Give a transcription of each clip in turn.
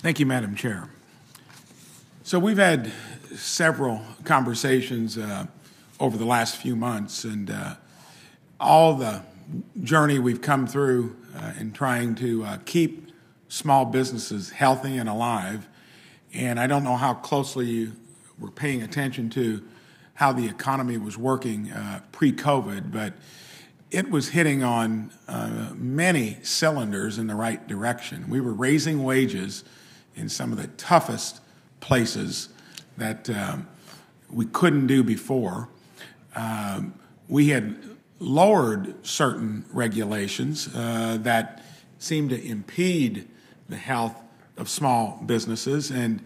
Thank you, Madam Chair. So we've had several conversations over the last few months, and all the journey we've come through in trying to keep small businesses healthy and alive. And I don't know how closely you were paying attention to how the economy was working pre-COVID, but it was hitting on many cylinders in the right direction. We were raising wages in some of the toughest places that we couldn't do before. We had lowered certain regulations that seemed to impede the health of small businesses, and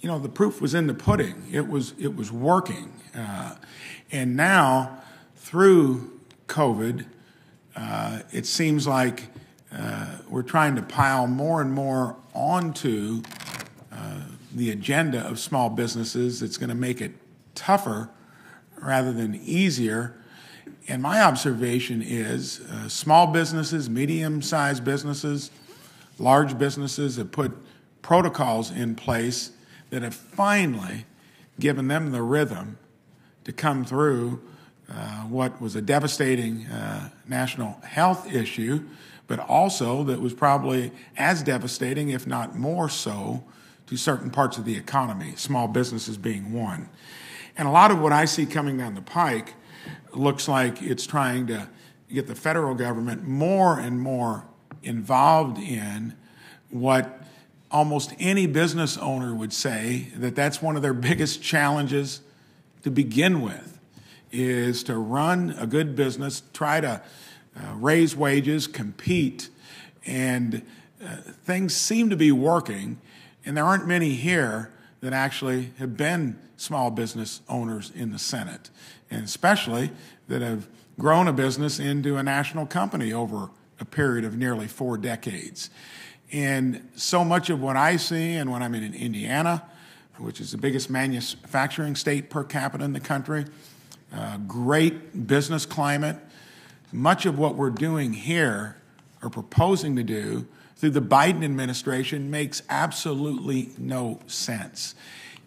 you know, the proof was in the pudding. It was working, and now through COVID, it seems like we're trying to pile more and more onto the agenda of small businesses. It's going to make it tougher rather than easier. And my observation is small businesses, medium-sized businesses, large businesses have put protocols in place that have finally given them the rhythm to come through what was a devastating national health issue, but also that was probably as devastating, if not more so, to certain parts of the economy, small businesses being one. And a lot of what I see coming down the pike looks like it's trying to get the federal government more and more involved in what almost any business owner would say that that's one of their biggest challenges to begin with, is to run a good business, try to raise wages, compete, and things seem to be working, and there aren't many here that actually have been small business owners in the Senate, and especially that have grown a business into a national company over a period of nearly 4 decades. And so much of what I see, and when I'm in Indiana, which is the biggest manufacturing state per capita in the country, great business climate, much of what we're doing here or proposing to do through the Biden administration makes absolutely no sense.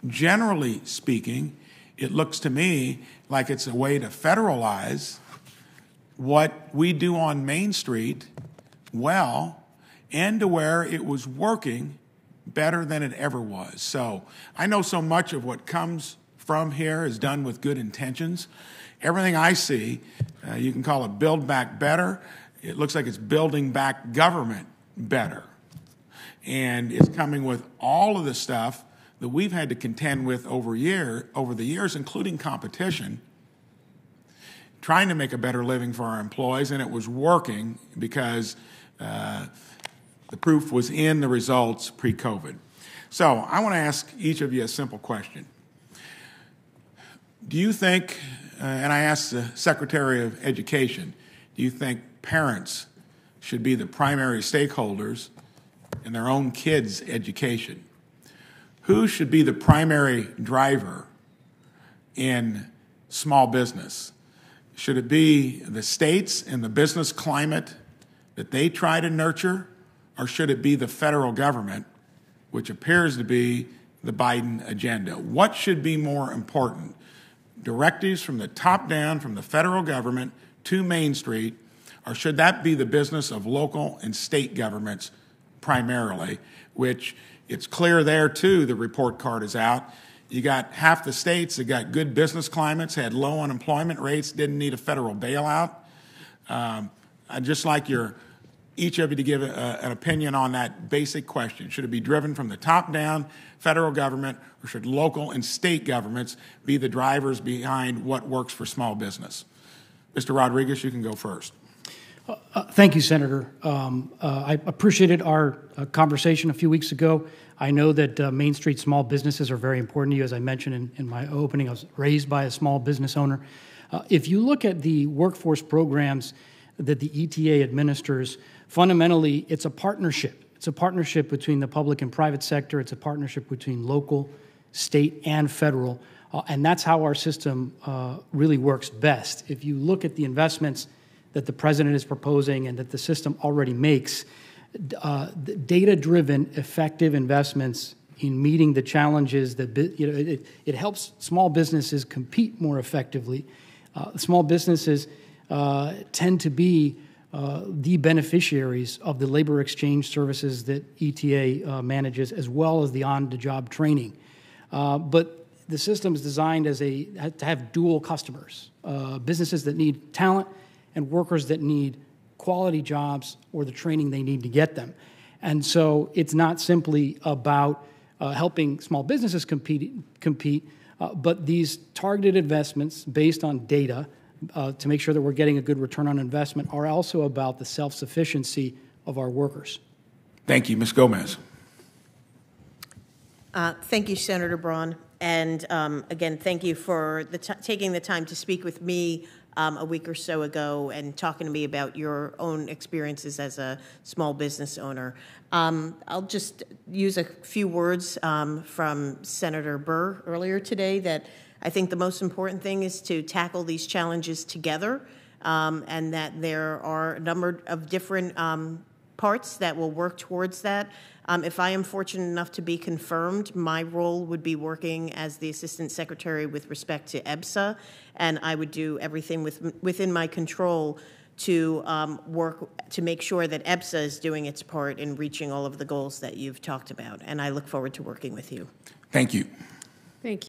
Generally speaking, it looks to me like it's a way to federalize what we do on Main Street well, and to where it was working better than it ever was. So I know so much of what comes from here is done with good intentions. Everything I see, you can call it Build Back Better. It looks like it's building back government better. And it's coming with all of the stuff that we've had to contend with over the years, including competition, trying to make a better living for our employees, and it was working because the proof was in the results pre-COVID. So I want to ask each of you a simple question. Do you think, and I asked the Secretary of Education, do you think parents should be the primary stakeholders in their own kids' education? Who should be the primary driver in small business? Should it be the states and the business climate that they try to nurture, or should it be the federal government, which appears to be the Biden agenda? What should be more important? Directives from the top down, from the federal government to Main Street, or should that be the business of local and state governments primarily, which it's clear there too, the report card is out. You got half the states that got good business climates, had low unemployment rates, didn't need a federal bailout. I'd just like each of you to give an opinion on that basic question. Should it be driven from the top down, federal government, or should local and state governments be the drivers behind what works for small business? Mr. Rodriguez, you can go first. Thank you, Senator. I appreciated our conversation a few weeks ago. I know that Main Street small businesses are very important to you. As I mentioned in my opening, I was raised by a small business owner. If you look at the workforce programs that the ETA administers, fundamentally, it's a partnership. It's a partnership between the public and private sector. It's a partnership between local, state, and federal. And that's how our system really works best. If you look at the investments that the president is proposing and that the system already makes, data-driven, effective investments in meeting the challenges that it helps small businesses compete more effectively. Small businesses tend to be the beneficiaries of the labor exchange services that ETA manages, as well as the on-the-job training. But the system is designed to have dual customers, businesses that need talent and workers that need quality jobs or the training they need to get them. And so it's not simply about helping small businesses compete, but these targeted investments based on data to make sure that we're getting a good return on investment are also about the self-sufficiency of our workers. Thank you. Ms. Gomez. Thank you, Senator Braun. And again, thank you for taking the time to speak with me a week or so ago and talking to me about your own experiences as a small business owner. I'll just use a few words from Senator Burr earlier today, that I think the most important thing is to tackle these challenges together, and that there are a number of different parts that will work towards that. If I am fortunate enough to be confirmed, my role would be working as the Assistant Secretary with respect to EBSA, and I would do everything within my control to work to make sure that EBSA is doing its part in reaching all of the goals that you've talked about. And I look forward to working with you. Thank you. Thank you.